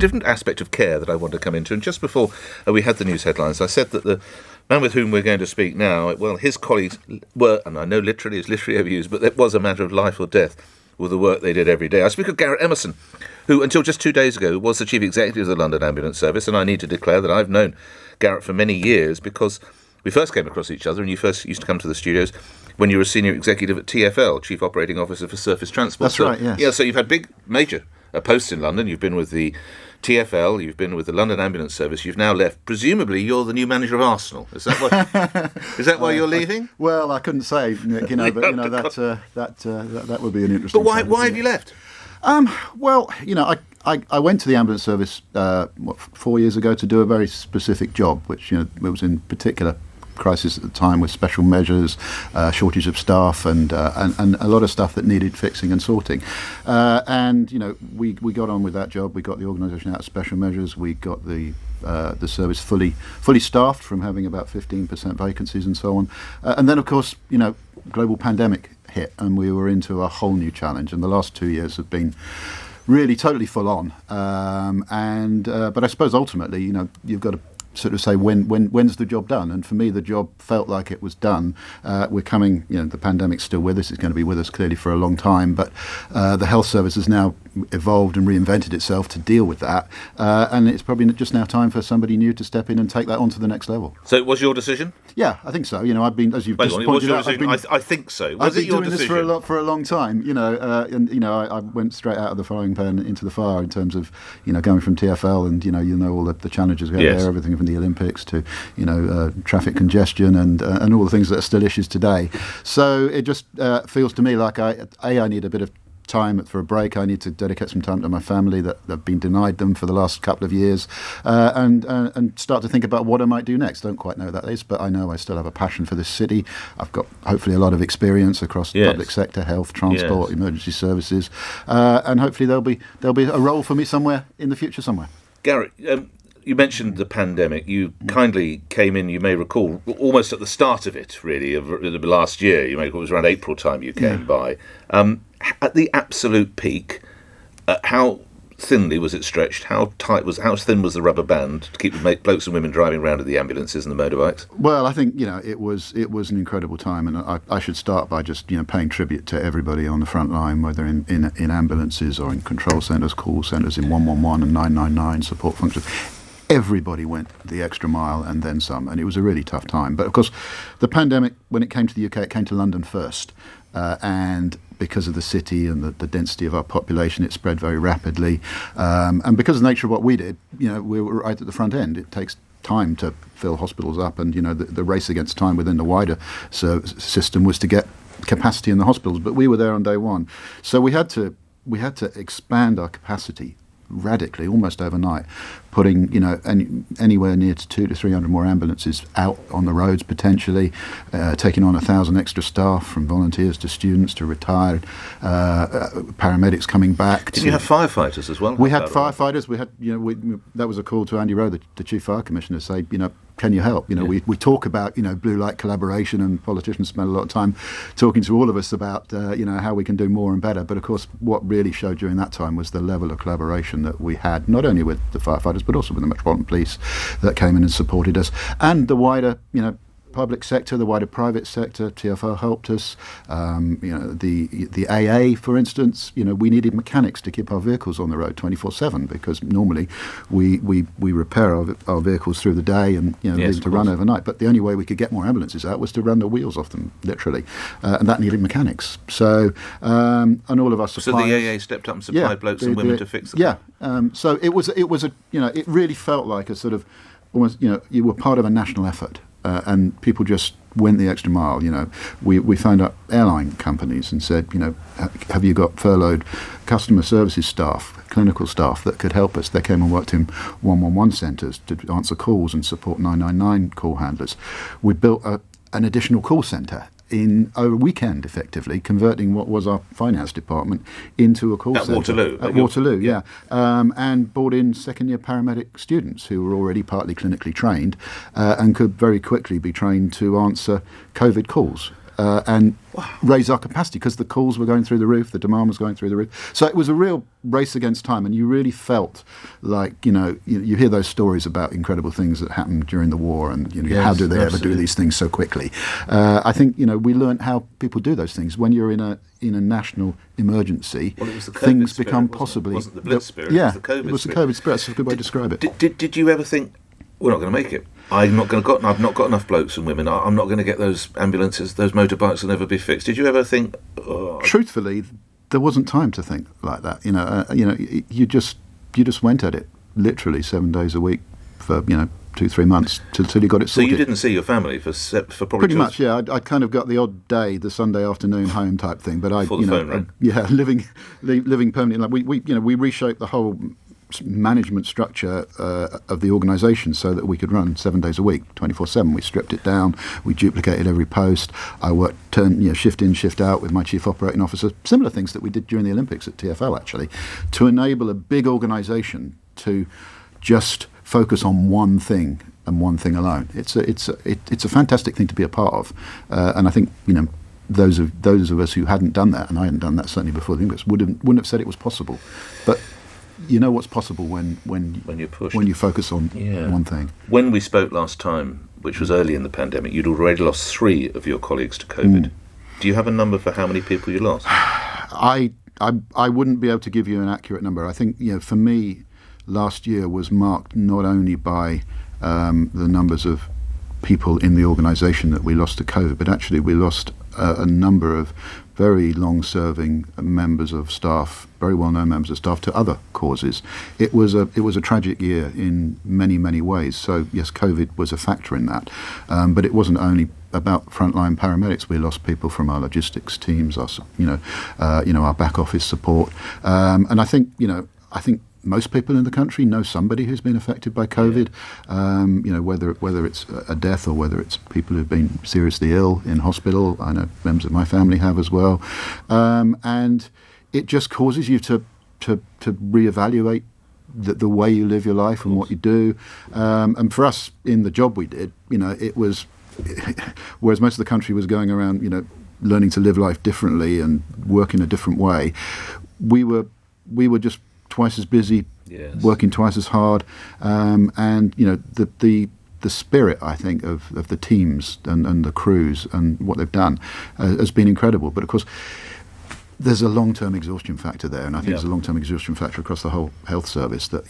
different aspect of care that I want to come into. And just before we had the news headlines, I said that the man with whom we're going to speak now, well, his colleagues were, and I know literally it's literally overused, but it was a matter of life or death with the work they did every day. I speak of Garrett Emmerson, who until just 2 days ago was the Chief Executive of the London Ambulance Service, and I need to declare that I've known Garrett for many years because we first came across each other and you first used to come to the studios when you were a senior executive at TfL, Chief Operating Officer for Surface Transport. That's right, yes. Yeah, so you've had big, major posts in London. You've been with the TfL, you've been with the London Ambulance Service, you've now left. Presumably you're the new manager of Arsenal. Is that why you're leaving? Well, I couldn't say, Nick, that would be an interesting. But why have you left? Well, I went to the ambulance service 4 years ago to do a very specific job, which it was in particular crisis at the time with special measures, shortage of staff, and a lot of stuff that needed fixing and sorting. We got on with that job. We got the organisation out of special measures. We got the service fully staffed from having about 15% vacancies and so on. And then, of course, global pandemic hit, and we were into a whole new challenge. And the last 2 years have been really totally full on. But I suppose ultimately, you've got to sort of say when's the job done, and for me the job felt like it was done. We're coming, the pandemic's still with us, it's going to be with us clearly for a long time, but the health service has now evolved and reinvented itself to deal with that, and it's probably just now time for somebody new to step in and take that on to the next level. So it was your decision? Yeah, I think so. I've been, as you've just pointed out, I think so. I've been doing this for a long time, I went straight out of the frying pan into the fire in terms of, going from TfL and, all the challenges we had there, everything from the Olympics to, traffic congestion and all the things that are still issues today. So it just feels to me like I need a bit of time for a break. I need to dedicate some time to my family that have been denied them for the last couple of years, and start to think about what I might do next. Don't quite know what that is, but I know I still have a passion for this city. I've got hopefully a lot of experience across the public sector, health, transport, emergency services, and hopefully there'll be a role for me somewhere in the future somewhere. Garrett, you mentioned the pandemic. You kindly came in, you may recall, almost at the start of it, really, of the last year. You may recall it was around April time you came by. At the absolute peak, how thinly was it stretched? How thin was the rubber band to keep the blokes and women driving around in the ambulances and the motorbikes? Well, I think it was an incredible time, and I should start by just paying tribute to everybody on the front line, whether in ambulances or in control centres, call centres, in 111 and 999 support functions. Everybody went the extra mile and then some, and it was a really tough time. But of course, the pandemic, when it came to the UK, it came to London first, and because of the city and the density of our population, it spread very rapidly. And because of the nature of what we did, we were right at the front end. It takes time to fill hospitals up, and the race against time within the wider system was to get capacity in the hospitals. But we were there on day one, so we had to expand our capacity radically, almost overnight, putting anywhere near to 200 to 300 more ambulances out on the roads potentially, taking on 1,000 extra staff, from volunteers to students to retired, paramedics coming back. Did you have firefighters as well? We had firefighters. We had that was a call to Andy Rowe, the Chief Fire Commissioner, to say can you help? We talk about blue light collaboration, and politicians spend a lot of time talking to all of us about how we can do more and better. But of course, what really showed during that time was the level of collaboration that we had, not only with the firefighters but also with the Metropolitan Police that came in and supported us, and the wider public sector, the wider private sector. TfL helped us. The AA, for instance, we needed mechanics to keep our vehicles on the road 24/7, because normally we repair our vehicles through the day and leave them to run overnight. But the only way we could get more ambulances out was to run the wheels off them, literally, and that needed mechanics. So and all of our suppliers. So the AA stepped up and supplied blokes and women to fix them. Yeah. So it was it really felt like a sort of almost you were part of a national effort. And people just went the extra mile. We phoned up airline companies and said, have you got furloughed customer services staff, clinical staff that could help us? They came and worked in 111 centres to answer calls and support 999 call handlers. We built an additional call centre in a weekend, effectively, converting what was our finance department into a call centre. At Waterloo, yeah. And brought in second-year paramedic students who were already partly clinically trained and could very quickly be trained to answer COVID calls. and raise our capacity, because the calls were going through the roof, the demand was going through the roof. So it was a real race against time, and you really felt like, you hear those stories about incredible things that happened during the war, and how do they ever do these things so quickly? I think we learned how people do those things. When you're in a national emergency, things become possibly. It wasn't the Blitz spirit. Yeah, it was the COVID spirit. The COVID spirit. That's a good way to describe it. Did you ever think, we're not going to make it? I've not got enough blokes and women. I'm not going to get those ambulances, those motorbikes will never be fixed. Did you ever think? Truthfully, there wasn't time to think like that. You just went at it literally 7 days a week for 2-3 months till you got it sorted. So you didn't see your family for probably pretty much, yeah. I kind of got the odd day, the Sunday afternoon home type thing, but before the phone rang. living permanently. Like we reshaped the whole management structure of the organisation so that we could run 7 days a week, 24/7. We stripped it down. We duplicated every post. I worked shift in, shift out with my chief operating officer. Similar things that we did during the Olympics at TfL, actually, to enable a big organisation to just focus on one thing and one thing alone. It's a fantastic thing to be a part of, and I think those of us who hadn't done that, and I hadn't done that certainly before the Olympics, wouldn't have said it was possible. But you know what's possible when you're pushed, when you focus on one thing. When we spoke last time, which was early in the pandemic, you'd already lost 3 of your colleagues to COVID. Do you have a number for how many people you lost? I wouldn't be able to give you an accurate number. I think for me, last year was marked not only by the numbers of people in the organisation that we lost to COVID, but actually we lost a number of very long-serving members of staff, very well-known members of staff, to other causes. It was a tragic year in many, many ways. So yes, COVID was a factor in that, but it wasn't only about frontline paramedics. We lost people from our logistics teams, our back office support, and I think most people in the country know somebody who's been affected by COVID, whether it's a death or whether it's people who've been seriously ill in hospital. I know members of my family have as well. And it just causes you to reevaluate the way you live your life and what you do. And for us, in the job we did, it was, whereas most of the country was going around, learning to live life differently and work in a different way, we were just twice as busy, working twice as hard, and the spirit, I think, of the teams and the crews and what they've done has been incredible. But of course, there's a long-term exhaustion factor there, and I think there's a long-term exhaustion factor across the whole health service. That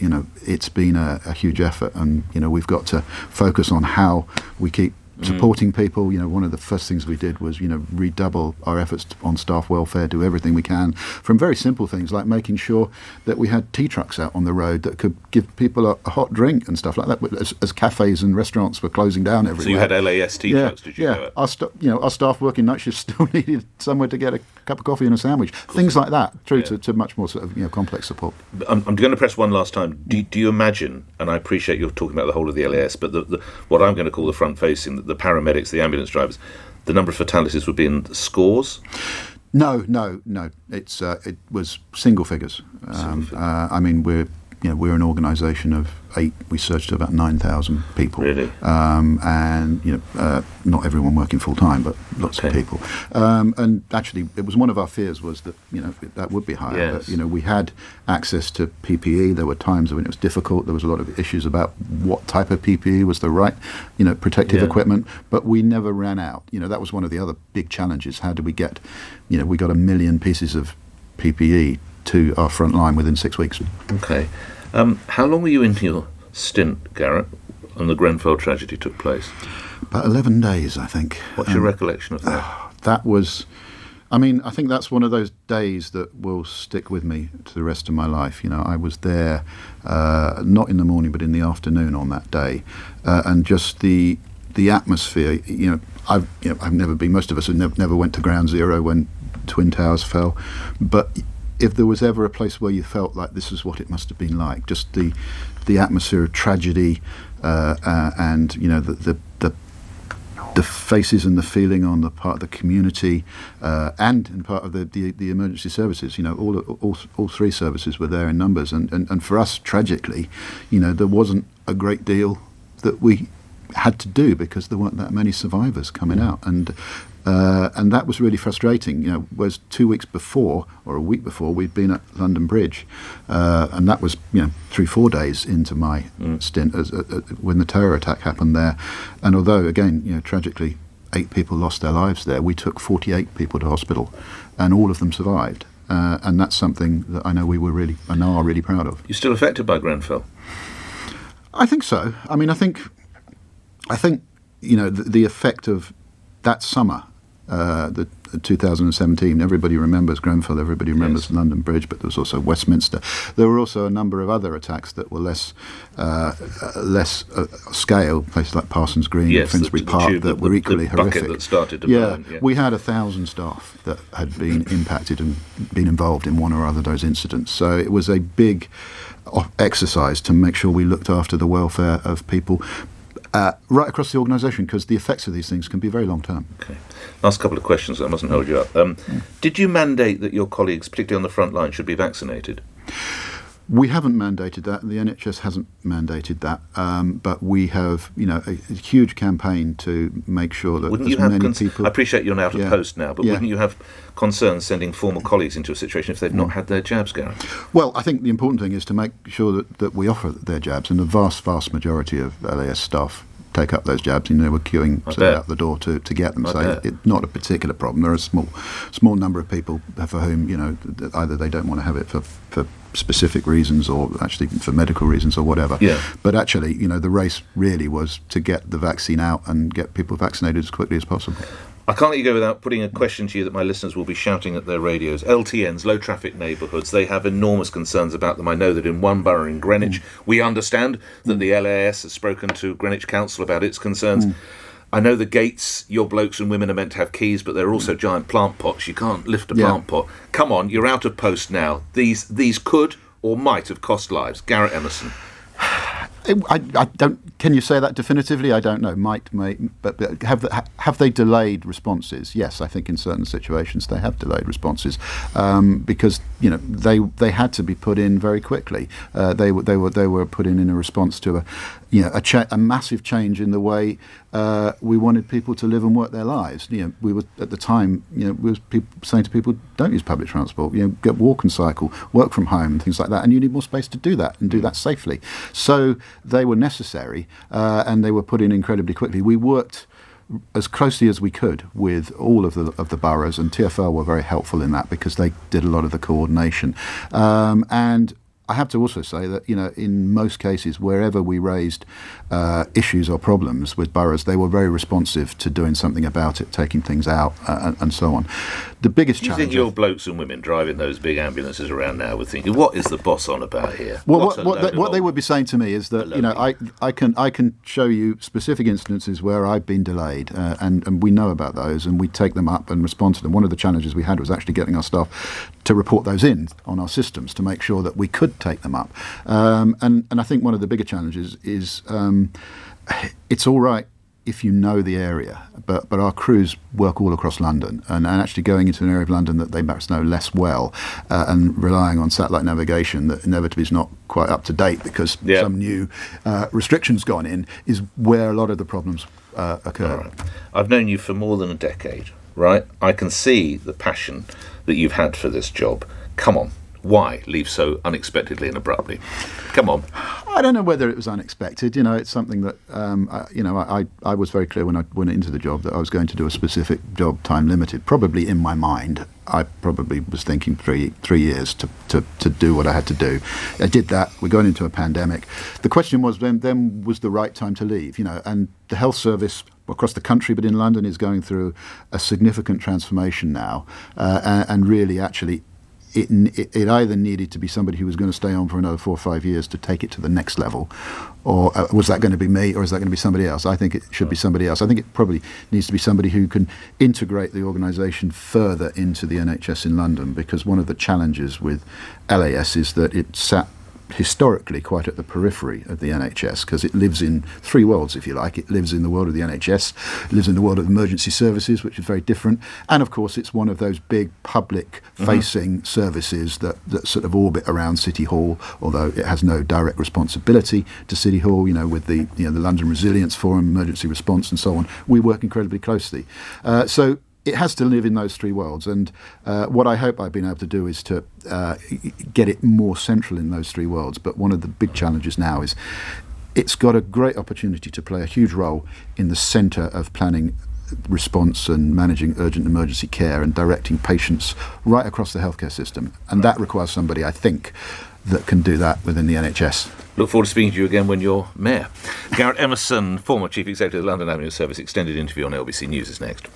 it's been a huge effort, and we've got to focus on how we keep supporting people. One of the first things we did was redouble our efforts on staff welfare, do everything we can, from very simple things like making sure that we had tea trucks out on the road that could give people a hot drink and stuff like that, as cafes and restaurants were closing down everywhere. So you had LAS tea trucks, did you? Yeah, our staff working night shifts still needed somewhere to get a cup of coffee and a sandwich, things like that, through to much more sort of complex support. I'm going to press one last time. Do you imagine, and I appreciate you're talking about the whole of the LAS, but what I'm going to call the front-facing, the paramedics, the ambulance drivers, the number of fatalities would be in the scores? No. It was single figures. We're an organisation of 8. We surged to about 9,000 people. Really? And not everyone working full time, but lots of people. And actually, it was one of our fears was that that would be higher. Yes. But, we had access to PPE. There were times when it was difficult. There was a lot of issues about what type of PPE was the right, protective equipment. But we never ran out. That was one of the other big challenges. How did we get? We got 1 million pieces of PPE to our front line within 6 weeks. Okay. How long were you into your stint, Garrett, when the Grenfell tragedy took place? About 11 days, I think. What's your recollection of that? That was... I think that's one of those days that will stick with me to the rest of my life. I was there, not in the morning, but in the afternoon on that day. And just the atmosphere, I've never been... Most of us have never went to Ground Zero when Twin Towers fell. But if there was ever a place where you felt like this is what it must have been like, just the atmosphere of tragedy, and the faces and the feeling on the part of the community, and in part of the emergency services. All 3 services were there in numbers, and for us, tragically, there wasn't a great deal that we had to do because there weren't that many survivors coming out, and And that was really frustrating. Whereas 2 weeks before, or a week before, we'd been at London Bridge, and that was 3-4 days into my stint when the terror attack happened there. And although, again, tragically, 8 people lost their lives there, we took 48 people to hospital, and all of them survived. And that's something that I know are really proud of. You're still affected by Grenfell? I think so. I mean, I think the effect of that summer, the 2017. Everybody remembers Grenfell. Everybody remembers London Bridge, but there was also Westminster. There were also a number of other attacks that were less scale, places like Parsons Green, Finsbury Park, that were equally horrific. That started to burn. We had 1,000 staff that had been impacted and been involved in one or other of those incidents. So it was a big exercise to make sure we looked after the welfare of people right across the organisation, because the effects of these things can be very long term. Okay. Last couple of questions, I mustn't hold you up. Did you mandate that your colleagues, particularly on the front line, should be vaccinated? We haven't mandated that. The NHS hasn't mandated that. But we have, a huge campaign to make sure that people... I appreciate you're out of post now, but wouldn't you have concerns sending former colleagues into a situation if they've not had their jabs, Garrett? Well, I think the important thing is to make sure that we offer their jabs, and the vast majority of LAS staff take up those jabs. We're queuing out the door to get them. It's not a particular problem. There are a small number of people for whom either they don't want to have it for specific reasons, or actually for medical reasons or whatever. But actually, the race really was to get the vaccine out and get people vaccinated as quickly as possible. I can't let you go without putting a question to you that my listeners will be shouting at their radios. LTNs, low traffic neighbourhoods, they have enormous concerns about them. I know that in one borough in Greenwich, we understand that the LAS has spoken to Greenwich Council about its concerns. I know the gates, your blokes and women are meant to have keys, but they're also giant plant pots. You can't lift a plant pot. Come on, you're out of post now. These could or might have cost lives. Garrett Emmerson. I don't. Can you say that definitively? I don't know. Might, but have they delayed responses? Yes, I think in certain situations they have delayed responses because they had to be put in very quickly. They were put in a response to a massive change in the way we wanted people to live and work their lives. We were at the time, we were saying to people, don't use public transport. Walk and cycle, work from home, things like that. And you need more space to do that and do that safely. So they were necessary, and they were put in incredibly quickly. We worked as closely as we could with all of the boroughs, and TfL were very helpful in that because they did a lot of the coordination. And I have to also say that, in most cases, wherever we raised issues or problems with boroughs, they were very responsive to doing something about it, taking things out, and so on. The biggest challenge... Do you think your blokes and women driving those big ambulances around now were thinking, what is the boss on about here? Well, what they would be saying to me is that, I can show you specific instances where I've been delayed, and we know about those, and we take them up and respond to them. One of the challenges we had was actually getting our staff to report those in on our systems to make sure that we could take them up. And I think one of the bigger challenges is it's all right if you know the area, but our crews work all across London, and actually going into an area of London that they perhaps know less well, and relying on satellite navigation that inevitably is not quite up to date because some new restrictions gone in, is where a lot of the problems occur. Right. I've known you for more than a decade, right? I can see the passion that you've had for this job. Come on. Why leave so unexpectedly and abruptly? Come on. I don't know whether it was unexpected. It's something that, I was very clear when I went into the job that I was going to do a specific job, time limited. Probably in my mind, I probably was thinking three years to do what I had to do. I did that. We got into a pandemic. The question was then was the right time to leave, and the health service across the country, but in London, is going through a significant transformation now, and really actually it either needed to be somebody who was going to stay on for another 4 or 5 years to take it to the next level, or was that going to be me, or is that going to be somebody else? I think it should be somebody else. I think it probably needs to be somebody who can integrate the organisation further into the NHS in London, because one of the challenges with LAS is that it sat historically quite at the periphery of the NHS, because it lives in three worlds, if you like. It lives in the world of the NHS, it lives in the world of emergency services, which is very different, and of course it's one of those big public-facing services that sort of orbit around City Hall, although it has no direct responsibility to City Hall, with the London Resilience Forum, emergency response and so on. We work incredibly closely. So it has to live in those three worlds, and what I hope I've been able to do is to get it more central in those three worlds. But one of the big challenges now is it's got a great opportunity to play a huge role in the centre of planning response and managing urgent emergency care and directing patients right across the healthcare system. And that requires somebody, I think, that can do that within the NHS. Look forward to speaking to you again when you're mayor. Garrett Emmerson, former Chief Executive of the London Ambulance Service, extended interview on LBC News is next.